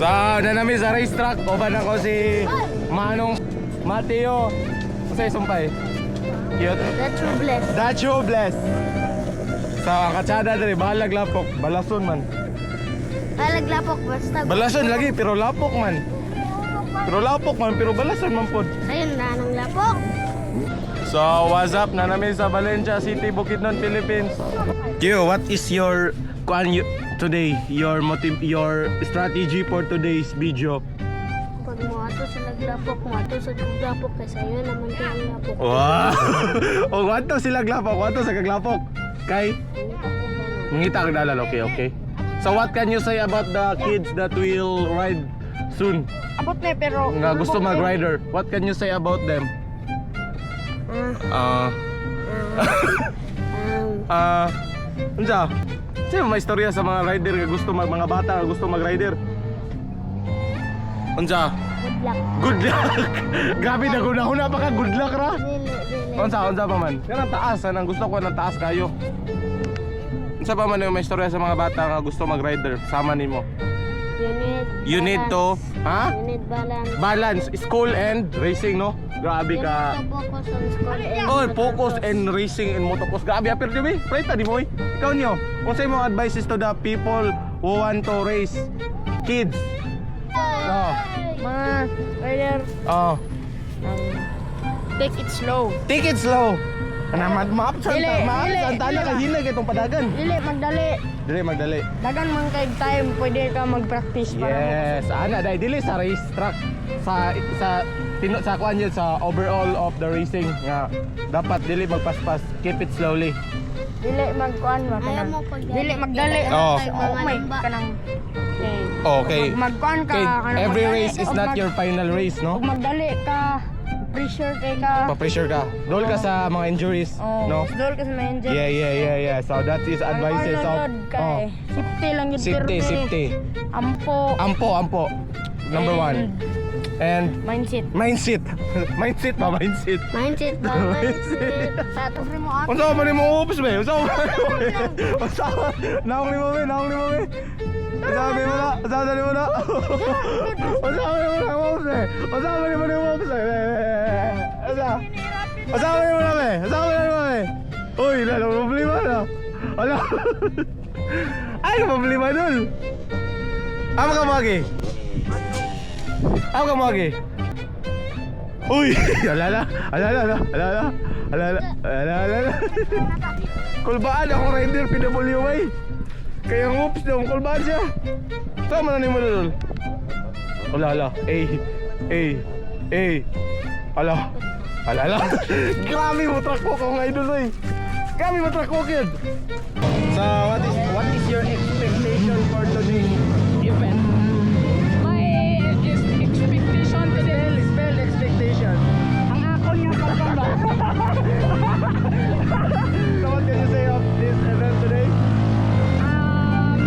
So, nanami sa racetrack. Uban ako si Manong Mateo. Kasi sumpay. Cute. That's your bless. That's your bless. So, ang katsada dali, bahalag lapok. Balason man. Laglapok basta. Balason lagi, pero lapok man. Pero balason man po. Ayun na ng lapok. So, what's up? Nanami sa Valencia City, Bukidnon, Philippines. Q, what is your today? Your strategy for today's video? Pag mo ato sa naglapok, mo ato sa naglapok kasi yun naman kaya ang lapok. Wow! O, wato sila glapok, wato sa kaglapok. Kay? Ngita ang dalal, okay. So, what can you say about the kids that will ride soon? Abot na pero... Nga gusto mag-rider. What can you say about them? Unsa? Sino may istorya sa mga rider nga gusto mga bata nga gusto mag-rider? Unsa? Good luck. Good luck. Grabe na guna pa ka good luck ra. Dili. Unsa pa man? Kanang taas, ang gusto ko ng taas kayo. Unsa pa man yung may istorya sa mga bata nga gusto mag-rider? Sama nimo. You need to, ha? You need balance. Balance school and racing, no? Grabe ka. You need to focus on school and Oh, focus and racing and motocross. Grabe, apir di ba? Preta di mo. Ikaw niyo. Unsay mo advices to the people who want to race kids? Oh. Mga rider, Oh. take it slow. Take it slow. Ana maap sa Dili, tana ka hinag itong padagan. Dili, magdali. Dili magdali. Dagan man kay time, pwede ka mag-practice para Yes, ana dai dili sa race track sa kuan yun sa overall of the racing nga dapat dili magpaspas, keep it slowly. Dili magkuan ba kanang. Dili magdali. Oh. May kanang Okay. magkuan ka Okay, kanang every magdali, race is ug not your final race, no? Ug magdali ka, pressure kay ka. Pa-pressure ka. Dol ka sa mga injuries, no? Dol ka sa mga engine. Yeah. So that is advices of Safety lang yun. safety. Ampo. Number one. And Mindset. mindset. Mindset. Mindset ba? Mindset. Sa to mo ako. Unsa man mo ups be? Unsa man? Naong limo be. Unsa man mo na? Unsa man mo na? Unsa man mo na ups be? Unsa man mo na ups be? Unsa man mo na be? Unsa man mo be? Uy, lalo problema na. Ala. Ay, problema dul. Amo ka magi. Ako ka magi. Uy, alala. Kulbaan akong rider PWY. Kaya ngoops daw, kulbaan siya. Sama na ni mo dul. Ala. Ala. Grabe mo truck ko kung idol oy. Grabe mo truck ko kid. So, what is your expectation for today's event? Spell expectation. Ang ako niya pagkaba. So what can you say of this event today? I'm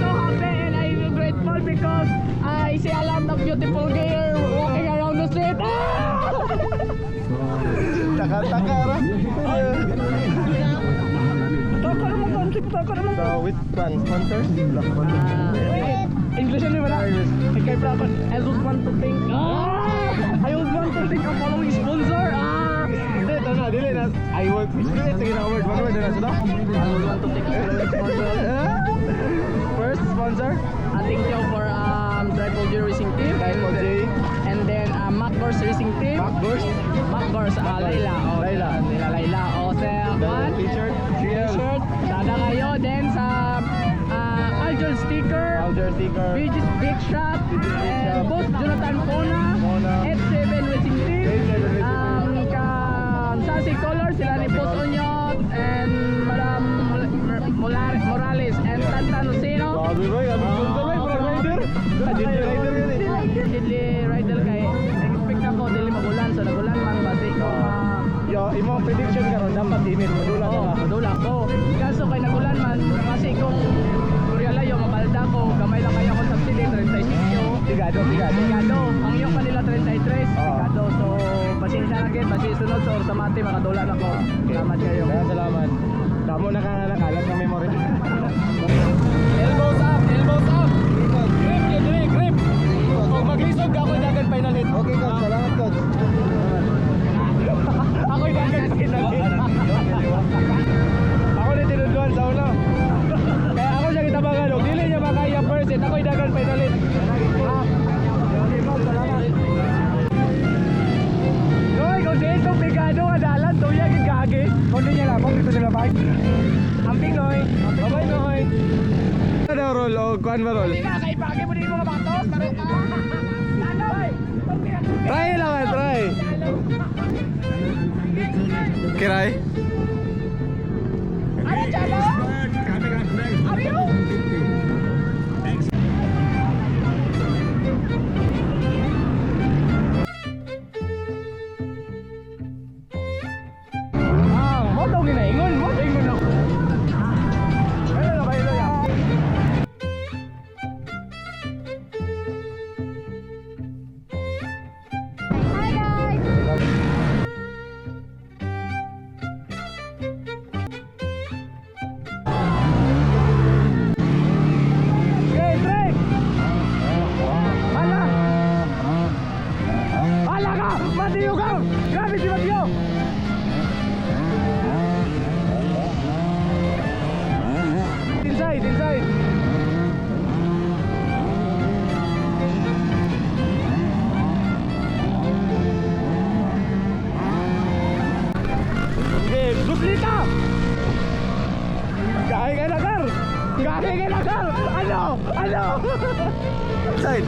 so happy and I'm grateful because I see a lot of beautiful girls walking around the street. Taka ra. So which one? Sponsors? Black sponsors. English only wala. Okay, proper. I just want to think. I just want to think of following sponsor. Dili na. I will. Sige na word. One word na sa. I just want to think of following sponsor. First sponsor. Thank you for Triple J Racing Team. Triple J. And then Macgors Racing Team. Macgors. Laila. Laila. One. T-shirt. T-shirt. Dada kayo. Then sa Alger sticker. Big Shot. And both Jonathan Kona. F7 Racing Team. Sasi Color. Sila ni Boss Onyot. And Madam Morales. And Tantan Luceno. Dili rider kay expect ako dili magulan so nagulan man basi ko Imo prediction karon dapat init madula ka. madula ko kaso kay nagulan man kasi kung realayo mabalda ko gamay lang kaya ko subsidy 35 Tigado. ang iyo pa nila 33 tigado so pasensya na gid basi sunod sa sa mati makadula na ko salamat kayo Salamat. Damo na ka nakalat ng memory. elbows up final hit. Okay, coach. Salamat, coach. Ako'y dagan final hit. Ako na tinudluan sa ulo. Kaya ako siya kitabangan. Kung dili niya makaya first hit, ako'y dagan final hit. Noy, kung di itong pigado nga dalan, tuya gigagi. Kung di niya lapang, dito nila bike. Amping, Noy. Bye-bye, Noy. Ano, Rol? O, kuhan ba, Rol? Hindi na, sa ipagay mo din mga batos. Taro ka. Tanoy. Try lang, try. Kiray? Ano, Chalo? Are you? Mo daw ginaingon, mo daw ingon ako. Ano na ba ito ya? Hi guys! Okay, try. Hala. Hala ka, Matiyo ka. Grabe si Matiyo. Inside, inside. Okay, Luslita! Gahe ka na, Gar! Gahe ka na, Gar! Ano? Ano? Inside.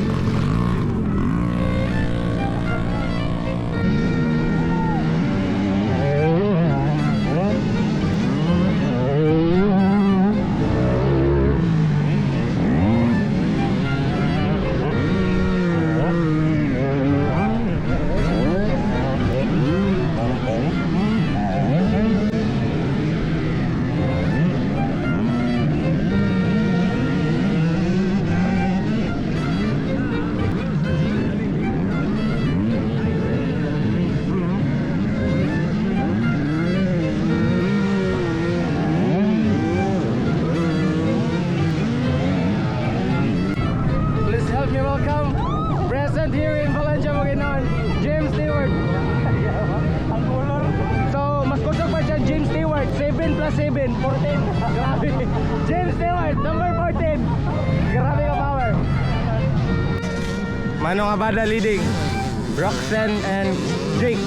Please help me welcome present here in Valencia, Bukidnon, James Stewart. Ang color. So, mas kusog pa siya, James Stewart, 7 plus 7, 14. Grabe. James Stewart, number 14. Grabe ka power. Manong Abada leading. Roxanne and Jake.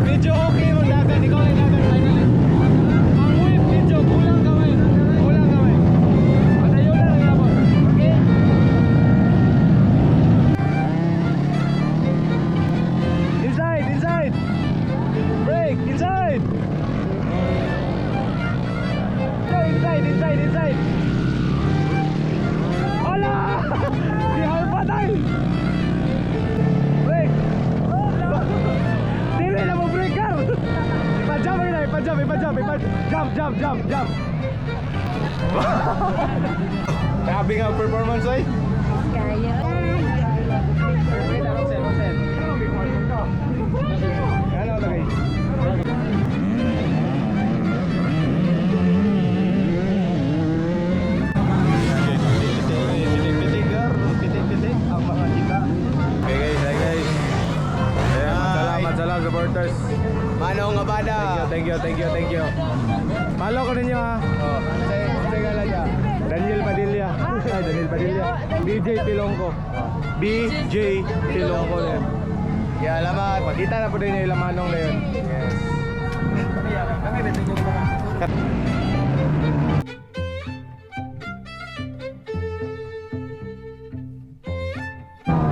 Medyo okay mo dagan, ikaw lang dagan finally. Ang whip, medyo kulang kamay. Kulang kamay. Patayo na lang yapon. Okay? Inside, inside. Break, inside. Inside, inside, inside. Hala! Di halpatay. Break. Dili na mo break, Gar. Ipa-jump na, ipa-jump. Jump. Grabe nga performance, oy. Kaya. Ano lagay? Pitik-pitik ang mga kita. Okay guys. Salamat sa lang supporters. Manong Abada. Thank you. Follow ko ninyo ha. Regala niya. Daniel Padilla. Daniel Padilla. BJ Pilongko. BJ Pilongko na yun. Yeah, alamat. Pakita na po din yung ilamanong na yun. Yes.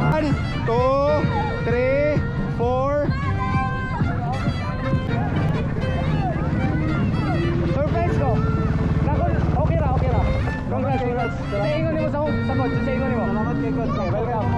One, two, three, four. Surprise ko. Okay ra. Congrats. Sa ingon nimo sa coach, sa ingon nimo. Salamat kay coach. Welcome.